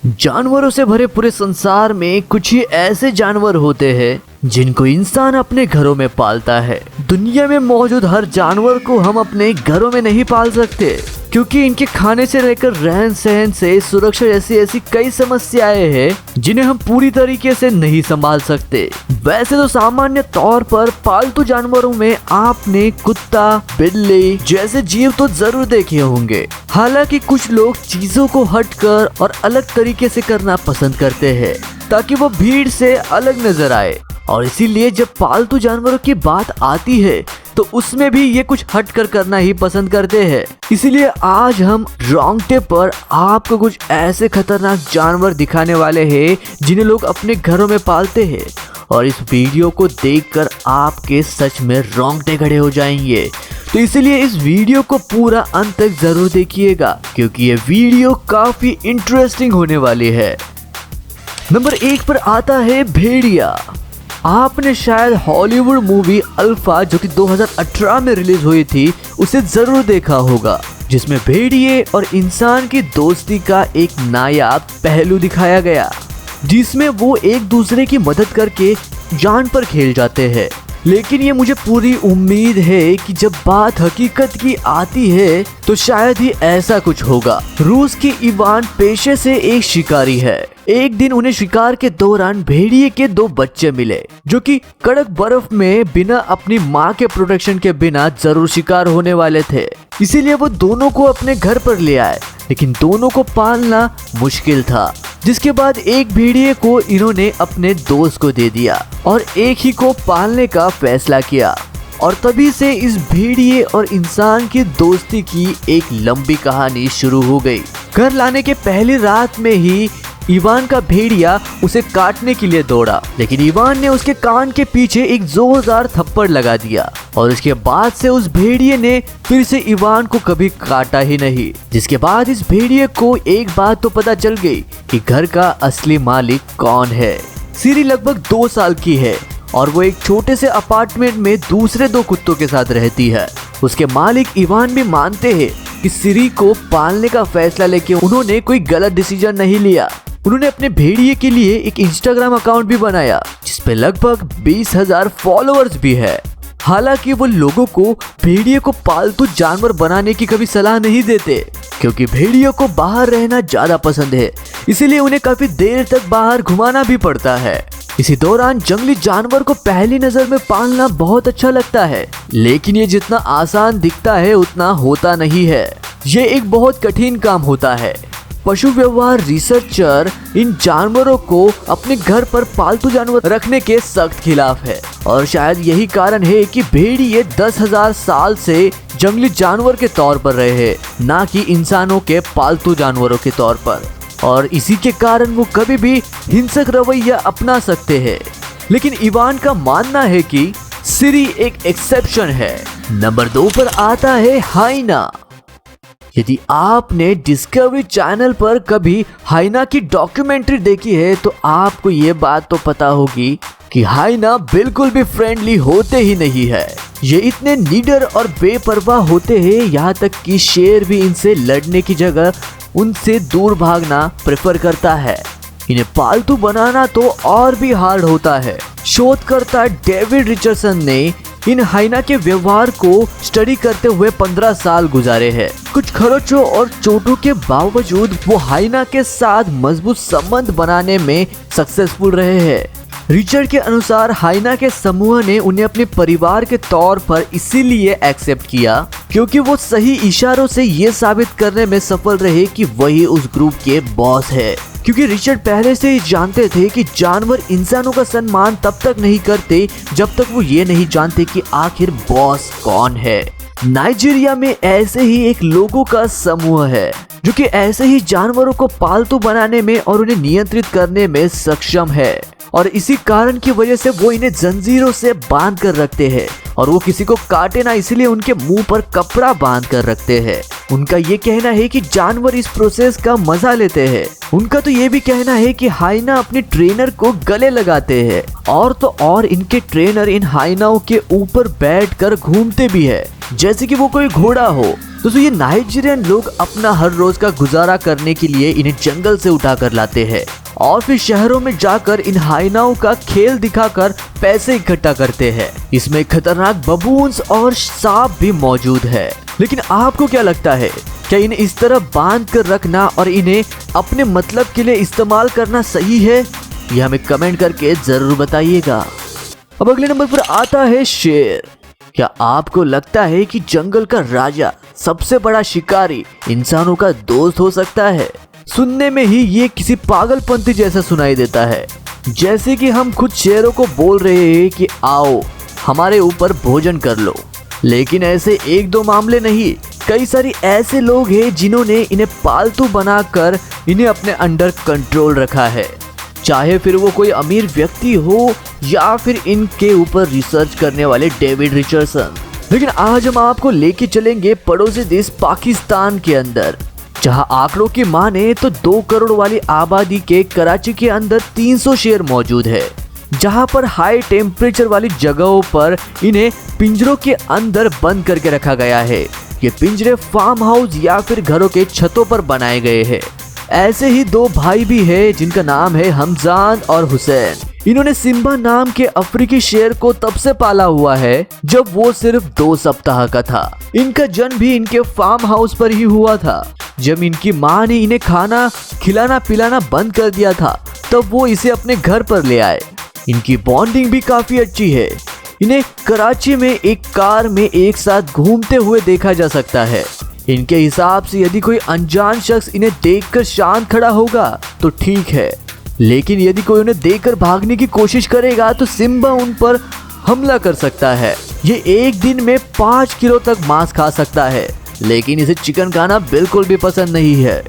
जानवरों से भरे पूरे संसार में कुछ ही ऐसे जानवर होते हैं जिनको इंसान अपने घरों में पालता है। दुनिया में मौजूद हर जानवर को हम अपने घरों में नहीं पाल सकते क्योंकि इनके खाने से लेकर रहन सहन से सुरक्षा जैसी ऐसी कई समस्याएं हैं जिन्हें हम पूरी तरीके से नहीं संभाल सकते। वैसे तो सामान्य तौर पर पालतू जानवरों में आपने कुत्ता, बिल्ली जैसे जीव तो जरूर देखे होंगे। हालांकि कुछ लोग चीजों को हटकर और अलग तरीके से करना पसंद करते हैं ताकि वो भीड़ से अलग नजर आए, और इसीलिए जब पालतू जानवरों की बात आती है तो उसमें भी ये कुछ हटकर करना ही पसंद करते हैं। इसीलिए आज हम रोंगटे पर आपको कुछ ऐसे खतरनाक जानवर दिखाने वाले हैं जिन्हें लोग अपने घरों में पालते हैं, और इस वीडियो को देखकर आपके सच में रोंगटे खड़े हो जाएंगे। तो इसलिए इस वीडियो को पूरा अंत तक जरूर देखिएगा क्योंकि ये वीडियो काफी इंटरेस्टिंग होने वाली है। नंबर 1 पर आता है भेड़िया। आपने शायद हॉलीवुड मूवी अल्फा जो कि 2018 में रिलीज हुई थी उसे जरूर देखा होगा, जिसमें भेड़िए और इंसान की दोस्ती का एक नायाब पहलू दिखाया गया जिसमें वो एक दूसरे की मदद करके जान पर खेल जाते हैं। लेकिन ये मुझे पूरी उम्मीद है कि जब बात हकीकत की आती है तो शायद ही ऐसा कुछ होगा। रूस की इवान पेशे से एक शिकारी है। एक दिन उन्हें शिकार के दौरान भेड़िए के 2 बच्चे मिले जो कि कड़क बर्फ में बिना अपनी माँ के प्रोटेक्शन के बिना जरूर शिकार होने वाले थे। इसीलिए वो दोनों को अपने घर पर ले आए, लेकिन दोनों को पालना मुश्किल था। जिसके बाद एक भेड़िए को इन्होंने अपने दोस्त को दे दिया और एक ही को पालने का फैसला किया, और तभी से इस भेड़िए और इंसान की दोस्ती की एक लंबी कहानी शुरू हो गई। घर लाने के पहली रात में ही इवान का भेड़िया उसे काटने के लिए दौड़ा, लेकिन इवान ने उसके कान के पीछे एक जोरदार थप्पड़ लगा दिया और उसके बाद से उस भेड़िए ने फिर से इवान को कभी काटा ही नहीं। जिसके बाद इस भेड़िए को एक बात तो पता चल गई कि घर का असली मालिक कौन है। सिरी लगभग 2 साल की है और वो एक छोटे से अपार्टमेंट में दूसरे 2 कुत्तों के साथ रहती है। उसके मालिक इवान भी मानते हैं कि सिरी को पालने का फैसला लेके उन्होंने कोई गलत डिसीजन नहीं लिया। उन्होंने अपने भेड़िए के लिए एक इंस्टाग्राम अकाउंट भी बनाया जिसपे लगभग 20,000 फॉलोअर्स भी है। हालांकि वो लोगों को भेड़िए को पालतू जानवर बनाने की कभी सलाह नहीं देते क्योंकि भेड़ियों को बाहर रहना ज्यादा पसंद है, इसीलिए उन्हें काफी देर तक बाहर घुमाना भी पड़ता है। इसी दौरान जंगली जानवर को पहली नजर में पालना बहुत अच्छा लगता है, लेकिन ये जितना आसान दिखता है उतना होता नहीं है। ये एक बहुत कठिन काम होता है। पशु व्यवहार रिसर्चर इन जानवरों को अपने घर पर पालतू जानवर रखने के सख्त खिलाफ है, और शायद यही कारण है कि भेड़िए 10,000 साल से जंगली जानवर के तौर पर रहे हैं, ना कि इंसानों के पालतू जानवरों के तौर पर, और इसी के कारण वो कभी भी हिंसक रवैया अपना सकते हैं। लेकिन इवान का मानना है कि सिरी एक एक्सेप्शन है। नंबर 2 पर आता है हाइना। यदि आपने डिस्कवरी चैनल पर कभी हाइना की डॉक्यूमेंट्री देखी है तो आपको ये बात तो पता होगी कि हाइना बिल्कुल भी फ्रेंडली होते ही नहीं है। ये इतने निडर और बेपरवाह होते हैं, यहाँ तक कि शेर भी इनसे लड़ने की जगह उनसे दूर भागना प्रेफर करता है। इन्हें पालतू बनाना तो और भी हार्ड होता है। शोधकर्ता डेविड रिचर्डसन ने इन हाइना के व्यवहार को स्टडी करते हुए 15 साल गुजारे हैं। कुछ खरोचों और चोटों के बावजूद वो हाइना के साथ मजबूत संबंध बनाने में सक्सेसफुल रहे हैं। रिचर्ड के अनुसार हाइना के समूह ने उन्हें अपने परिवार के तौर पर इसीलिए एक्सेप्ट किया क्योंकि वो सही इशारों से ये साबित करने में सफल रहे कि वही उस ग्रुप के बॉस है। क्योंकि रिचर्ड पहले से ही जानते थे कि जानवर इंसानों का सम्मान तब तक नहीं करते जब तक वो ये नहीं जानते कि आखिर बॉस कौन है। नाइजीरिया में ऐसे ही एक लोगों का समूह है जो कि ऐसे ही जानवरों को पालतू बनाने में और उन्हें नियंत्रित करने में सक्षम है, और इसी कारण की वजह से वो इन्हें जंजीरों से बांध कर रखते हैं और वो किसी को काटे ना, इसलिए उनके मुंह पर कपड़ा बांध कर रखते हैं। उनका ये कहना है कि जानवर इस प्रोसेस का मजा लेते हैं। उनका तो ये भी कहना है कि हाइना अपने ट्रेनर को गले लगाते हैं, और तो और इनके ट्रेनर इन हाइनाओं के ऊपर बैठकर घूमते भी है जैसे कि वो कोई घोड़ा हो। दोस्तों ये नाइजीरियन लोग अपना हर रोज का गुजारा करने के लिए इन्हें जंगल से उठा कर लाते हैं और फिर शहरों में जाकर इन हाइनाओं का खेल दिखाकर पैसे इकट्ठा करते हैं। इसमें खतरनाक बबून्स और सांप भी मौजूद है। लेकिन आपको क्या लगता है, क्या इन्हें इस तरह बांध कर रखना और इन्हें अपने मतलब के लिए इस्तेमाल करना सही है? ये हमें कमेंट करके जरूर बताइएगा। अब अगले नंबर पर आता है शेर। क्या आपको लगता है कि जंगल का राजा, सबसे बड़ा शिकारी इंसानों का दोस्त हो सकता है? सुनने में ही ये किसी पागलपंती जैसा सुनाई देता है, जैसे कि हम खुद शेरों को बोल रहे हैं कि आओ हमारे ऊपर भोजन कर लो। लेकिन ऐसे एक दो मामले नहीं, कई सारे ऐसे लोग हैं जिन्होंने इन्हें पालतू बनाकर इन्हें अपने अंडर कंट्रोल रखा है, चाहे फिर वो कोई अमीर व्यक्ति हो या फिर इनके ऊपर रिसर्च करने वाले डेविड रिचर्डसन। लेकिन आज हम आपको लेके चलेंगे पड़ोसी देश पाकिस्तान के अंदर, जहां आंकड़ों की माने तो 2 करोड़ वाली आबादी के कराची के अंदर 300 शेर मौजूद है, जहां पर हाई टेम्परेचर वाली जगहों पर इन्हें पिंजरों के अंदर बंद करके रखा गया है। ये पिंजरे फार्म हाउस या फिर घरों के छतों पर बनाए गए हैं। ऐसे ही 2 भाई भी हैं जिनका नाम है हमजान और हुसैन। इन्होंने सिम्बा नाम के अफ्रीकी शेर को तब से पाला हुआ है जब वो सिर्फ 2 सप्ताह का था। इनका जन्म भी इनके फार्म हाउस पर ही हुआ था। जब इनकी माँ ने इन्हें खाना खिलाना पिलाना बंद कर दिया था तब वो इसे अपने घर पर ले आए। इनकी बॉन्डिंग भी काफी अच्छी है। इन्हें कराची में एक कार में एक साथ घूमते हुए देखा जा सकता है। इनके हिसाब से यदि कोई अनजान शख्स इन्हें देखकर शांत खड़ा होगा तो ठीक है, लेकिन यदि कोई उन्हें देखकर भागने की कोशिश करेगा तो सिम्बा उन पर हमला कर सकता है। ये एक दिन में 5 किलो तक मांस खा सकता है, लेकिन इसे चिकन खाना बिल्कुल भी पसंद नहीं है।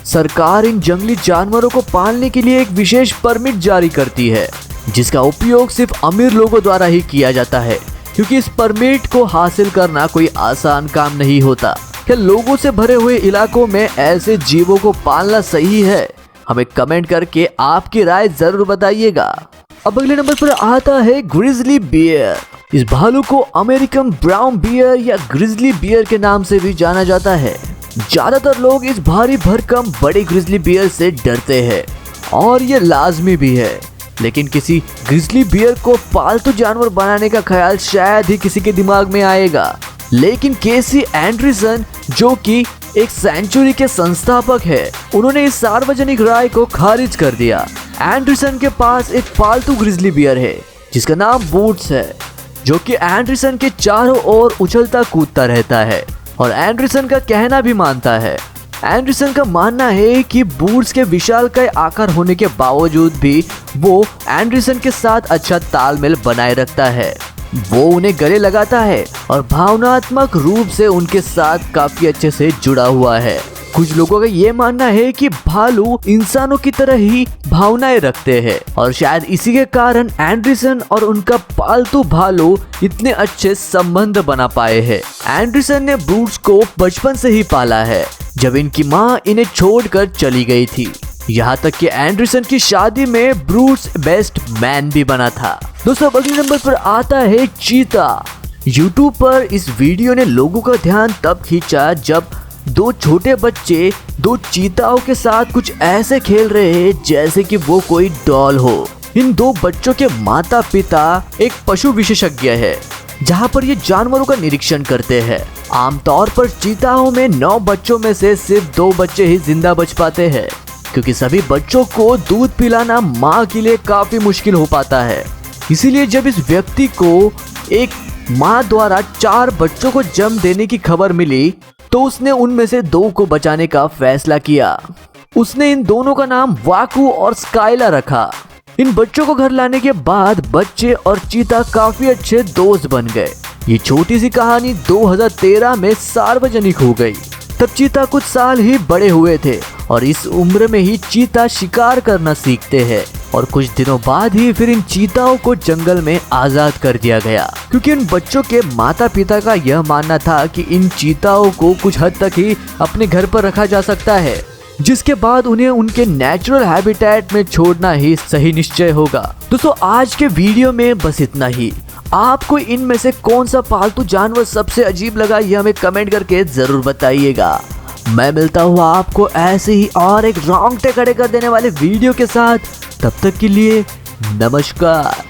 सरकार इन जंगली जानवरों को पालने के लिए एक विशेष परमिट जारी करती है, जिसका उपयोग सिर्फ अमीर लोगों द्वारा ही किया जाता है, क्योंकि इस परमिट को हासिल करना कोई आसान काम नहीं होता। क्या लोगों से भरे हुए इलाकों में ऐसे जीवों को पालना सही है? हमें कमेंट करके आपकी राय जरूर बताइएगा। अब अगले नंबर पर आता है ग्रिजली बियर। इस भालू को अमेरिकन ब्राउन बियर या ग्रिजली बियर के नाम से भी जाना जाता है। ज्यादातर लोग इस भारी भरकम बड़े ग्रिजली बियर से डरते हैं और ये लाजमी भी है, लेकिन किसी ग्रिजली बियर को पालतू जानवर बनाने का ख्याल शायद ही किसी के दिमाग में आएगा। लेकिन केसी एंडरसन, जो कि एक सेंचुरी के संस्थापक है, उन्होंने इस सार्वजनिक राय को खारिज कर दिया। एंडरसन के पास एक पालतू ग्रिजली बियर है जिसका नाम बूट्स है, जो कि एंडरसन के चारों ओर उछलता कूदता रहता है और एंडरसन का कहना भी मानता है। एंडरसन का मानना है कि बूट्स के विशालकाय आकार होने के बावजूद भी वो एंडरसन के साथ अच्छा तालमेल बनाए रखता है। वो उन्हें गले लगाता है और भावनात्मक रूप से उनके साथ काफी अच्छे से जुड़ा हुआ है। कुछ लोगों का ये मानना है कि भालू इंसानों की तरह ही भावनाएं रखते हैं और शायद इसी के कारण एंडरसन और उनका पालतू भालू इतने अच्छे संबंध बना पाए हैं। एंडरसन ने ब्रूट्स को बचपन से ही पाला है, जब इनकी माँ इन्हें छोड़कर चली गई थी। यहाँ तक कि एंडरसन की शादी में ब्रूट्स बेस्ट मैन भी बना था। दोस्तों अगले नंबर पर आता है चीता। यूट्यूब पर इस वीडियो ने लोगों का ध्यान तब खींचा जब 2 छोटे बच्चे 2 चीताओं के साथ कुछ ऐसे खेल रहे हैं जैसे कि वो कोई डॉल हो। इन 2 बच्चों के माता पिता एक पशु विशेषज्ञ है, जहाँ पर ये जानवरों का निरीक्षण करते हैं। आमतौर पर चीताओं में 9 बच्चों में से सिर्फ 2 बच्चे ही जिंदा बच पाते हैं, क्योंकि सभी बच्चों को दूध पिलाना माँ के लिए काफी मुश्किल हो पाता है। इसीलिए जब इस व्यक्ति को एक माँ द्वारा 4 बच्चों को जन्म देने की खबर मिली तो उसने उनमें से 2 को बचाने का फैसला किया। उसने इन दोनों का नाम वाकू और स्काइला रखा। इन बच्चों को घर लाने के बाद बच्चे और चीता काफी अच्छे दोस्त बन गए। ये छोटी सी कहानी 2013 में सार्वजनिक हो गई। तब चीता कुछ साल ही बड़े हुए थे और इस उम्र में ही चीता शिकार करना सीखते हैं और कुछ दिनों बाद ही फिर इन चीताओं को जंगल में आजाद कर दिया गया, क्योंकि इन बच्चों के माता पिता का यह मानना था कि इन चीताओं को कुछ हद तक ही अपने घर पर रखा जा सकता है, जिसके बाद उन्हें उनके नेचुरल हैबिटेट में छोड़ना ही सही निश्चय होगा। दोस्तों आज के वीडियो में बस इतना ही। आपको इनमें से कौन सा पालतू जानवर सबसे अजीब लगा, ये हमें कमेंट करके जरूर बताइएगा। मैं मिलता हूँ आपको ऐसे ही और एक रोंगटे खड़े कर देने वाले वीडियो के साथ। तब तक के लिए नमस्कार।